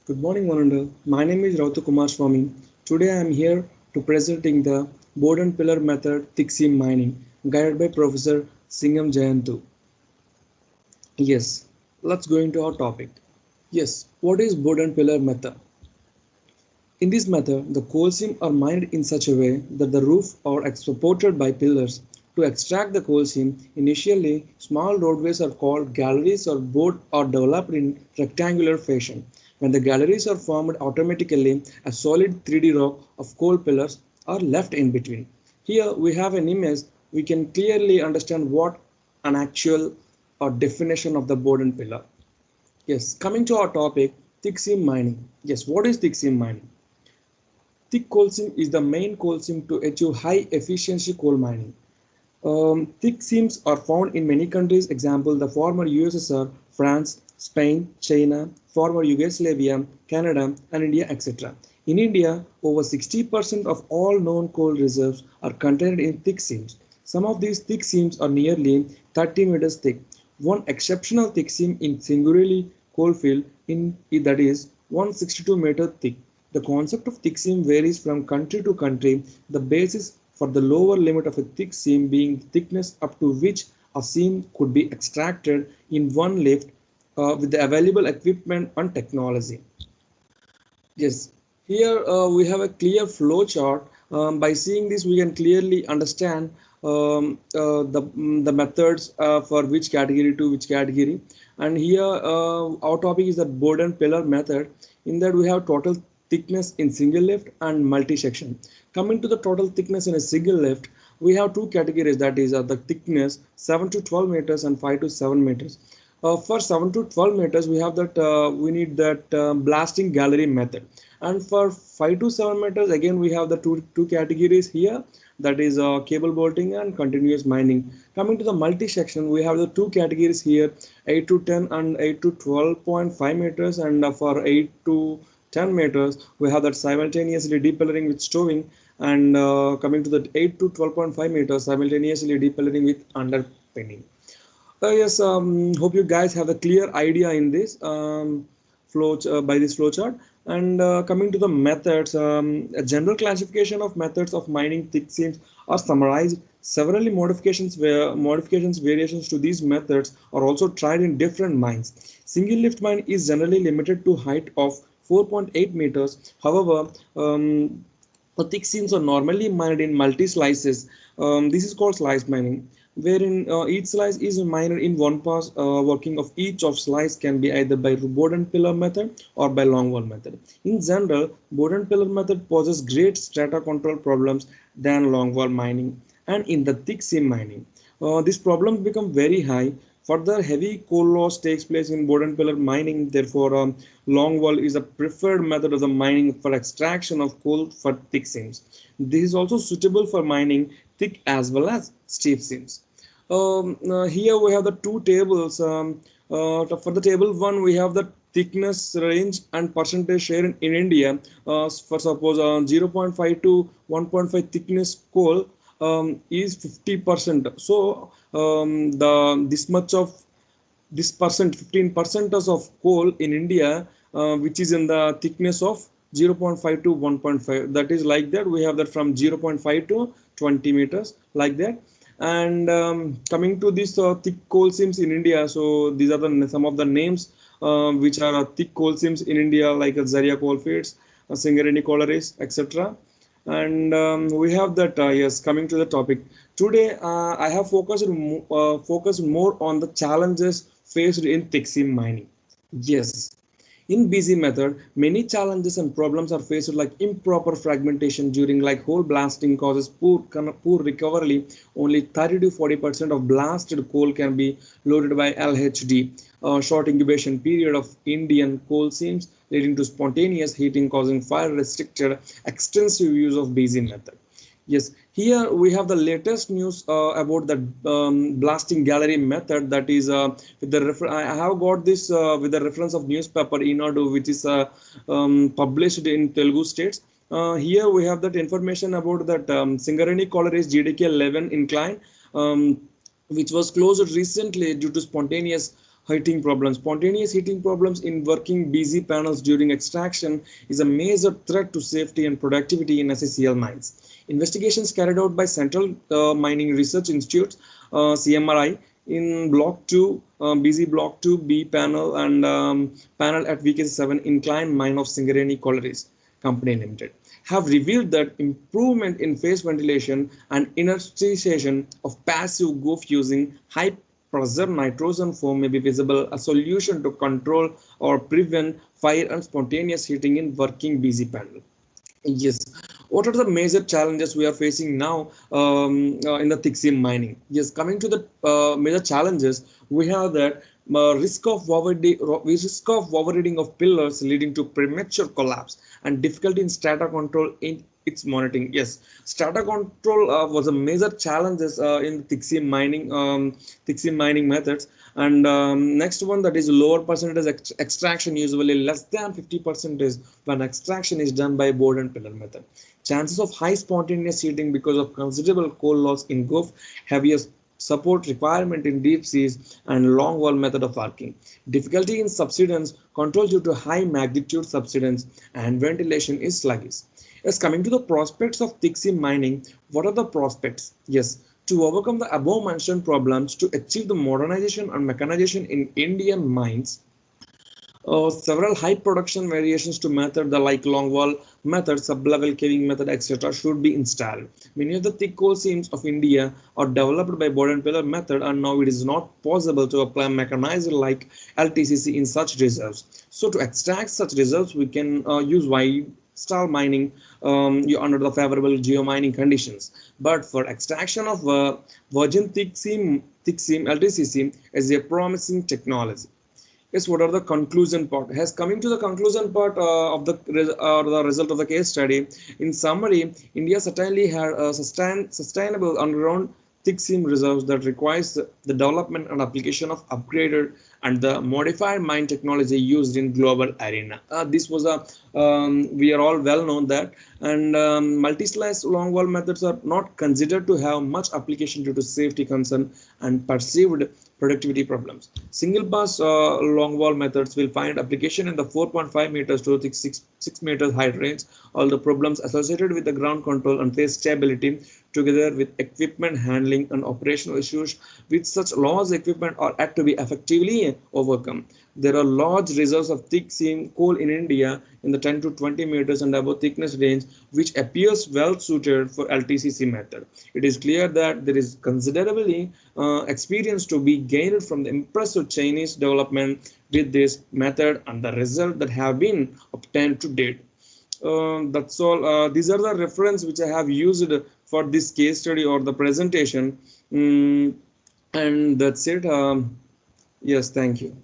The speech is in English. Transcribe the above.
Good morning, Vananda. My name is Rautu Kumar Swami. Today I am here to presenting the board and pillar method thick seam mining, guided by Professor Singham Jayantu. Yes, let's go into our topic. Yes, what is board and pillar method? In this method, the coal seams are mined in such a way that the roof are supported by pillars. To extract the coal seam, initially small roadways are called galleries or board are developed in rectangular fashion. When the galleries are formed automatically, a solid 3D rock of coal pillars are left in between. Here we have an image. We can clearly understand what an actual or definition of the board and pillar. Yes, coming to our topic, thick seam mining. Yes, what is thick seam mining? Thick coal seam is the main coal seam to achieve high efficiency coal mining. Thick seams are found in many countries, example the former USSR, France, Spain, China, former Yugoslavia, Canada, and India, etc. In India, over 60% of all known coal reserves are contained in thick seams. Some of these thick seams are nearly 30 meters thick. One exceptional thick seam in Singureli coalfield that is 162-meter thick. The concept of thick seam varies from country to country. The basis for the lower limit of a thick seam being the thickness up to which a seam could be extracted in one lift with the available equipment and technology. Yes, here we have a clear flow chart. By seeing this, we can clearly understand the methods for which category to which category. And here our topic is the board and pillar method. In that we have total thickness in single lift and multi-section. Coming to the total thickness in a single lift, we have two categories, that is the thickness 7 to 12 meters and 5 to 7 meters. For 7 to 12 meters, we have that we need that blasting gallery method, and for 5 to 7 meters, again we have the two categories here, that is cable bolting and continuous mining. Coming to the multi section, we have the two categories here, 8 to 10 and 8 to 12.5 meters, and for 8 to 10 meters we have that simultaneously depillering with stowing, and coming to the 8 to 12.5 meters simultaneously depillering with underpinning. Yes, hope you guys have a clear idea in this by this flowchart. And coming to the methods, a general classification of methods of mining thick seams are summarized. Several modifications variations to these methods are also tried in different mines. Single lift mine is generally limited to height of 4.8 meters. However, thick seams are normally mined in multi slices. This is called slice mining, wherein each slice is mined in one pass. Working of each of slice can be either by board and pillar method or by longwall method. In general, board and pillar method poses great strata control problems than longwall mining. And in the thick seam mining, these problems become very high. Further, heavy coal loss takes place in board and pillar mining. Therefore, longwall is a preferred method of the mining for extraction of coal for thick seams. This is also suitable for mining thick as well as steep seams. Here we have the two tables. For the table one, we have the thickness range and percentage share in India. For suppose 0.5 to 1.5 thickness coal is 50%. So the this much of this percent 15% of coal in India, which is in the thickness of 0.5 to 1.5, that is like that we have that from 0.5 to 20 meters like that. And coming to this thick coal seams in India, so these are the some of the names which are thick coal seams in India, like Zaria coalfields, Singareni collieries, etc. And we have that yes, coming to the topic today, I have focused more on the challenges faced in thick seam mining. Yes, in BZ method, many challenges and problems are faced, like improper fragmentation during like hole blasting causes poor recovery. Only 30 to 40% of blasted coal can be loaded by LHD. Short incubation period of Indian coal seams leading to spontaneous heating causing fire restricted extensive use of BZ method. Yes, here we have the latest news about the blasting gallery method. That is with the I have got this with the reference of newspaper Inadu, which is published in Telugu states. Here we have that information about that Singareni Collieries GDK 11 incline, which was closed recently due to spontaneous Heating problems. Spontaneous heating problems in working busy panels during extraction is a major threat to safety and productivity in SCCL mines. Investigations carried out by Central Mining Research Institute (CMRI) in Block 2, BZ Block 2B panel and panel at VK7 incline mine of Singareni Collieries Company Limited have revealed that improvement in phase ventilation and inertization of passive goof using high pressure nitrogen foam may be visible, a solution to control or prevent fire and spontaneous heating in working busy panel. Yes. What are the major challenges we are facing now in the thick seam mining? Yes, coming to the major challenges, we have that risk of overreading of pillars leading to premature collapse and difficulty in strata control in its monitoring. Yes, strata control was a major challenges in thick seam mining methods. And next one, that is lower percentage extraction, usually less than 50% is when extraction is done by board and pillar method. Chances of high spontaneous heating because of considerable coal loss in Gulf, heavier support requirement in deep seas, and long wall method of working. Difficulty in subsidence control due to high magnitude subsidence, and ventilation is sluggish. Yes, coming to the prospects of thick seam mining, what are the prospects? Yes, to overcome the above mentioned problems, to achieve the modernization and mechanization in Indian mines, several high production variations to method the like longwall method, sub-level caving method, etc. should be installed. Many of the thick coal seams of India are developed by board and pillar method, and now it is not possible to apply mechanizer like LTCC in such reserves. So to extract such reserves, we can use wide stall mining under the favorable geomining conditions. But for extraction of virgin thick seam LTCC is a promising technology. Yes, what are the conclusion part? Has coming to the conclusion part of the result of the case study. In summary, India certainly had a sustainable underground thick seam reserves that requires the development and application of upgraded and the modified mine technology used in global arena. This was a we are all well known that, and multi-slice long wall methods are not considered to have much application due to safety concern and perceived productivity problems. Single pass long wall methods will find application in the 4.5 meters to 6 meters height range. All the problems associated with the ground control and phase stability, together with equipment handling and operational issues with such large equipment, are yet to be effectively overcome. There are large reserves of thick seam coal in India in the 10 to 20 meters and above thickness range, which appears well suited for LTCC method. It is clear that there is considerably experience to be gained from the impressive Chinese development with this method and the result that have been obtained to date. That's all. These are the reference which I have used for this case study or the presentation. And that's it. Yes, thank you.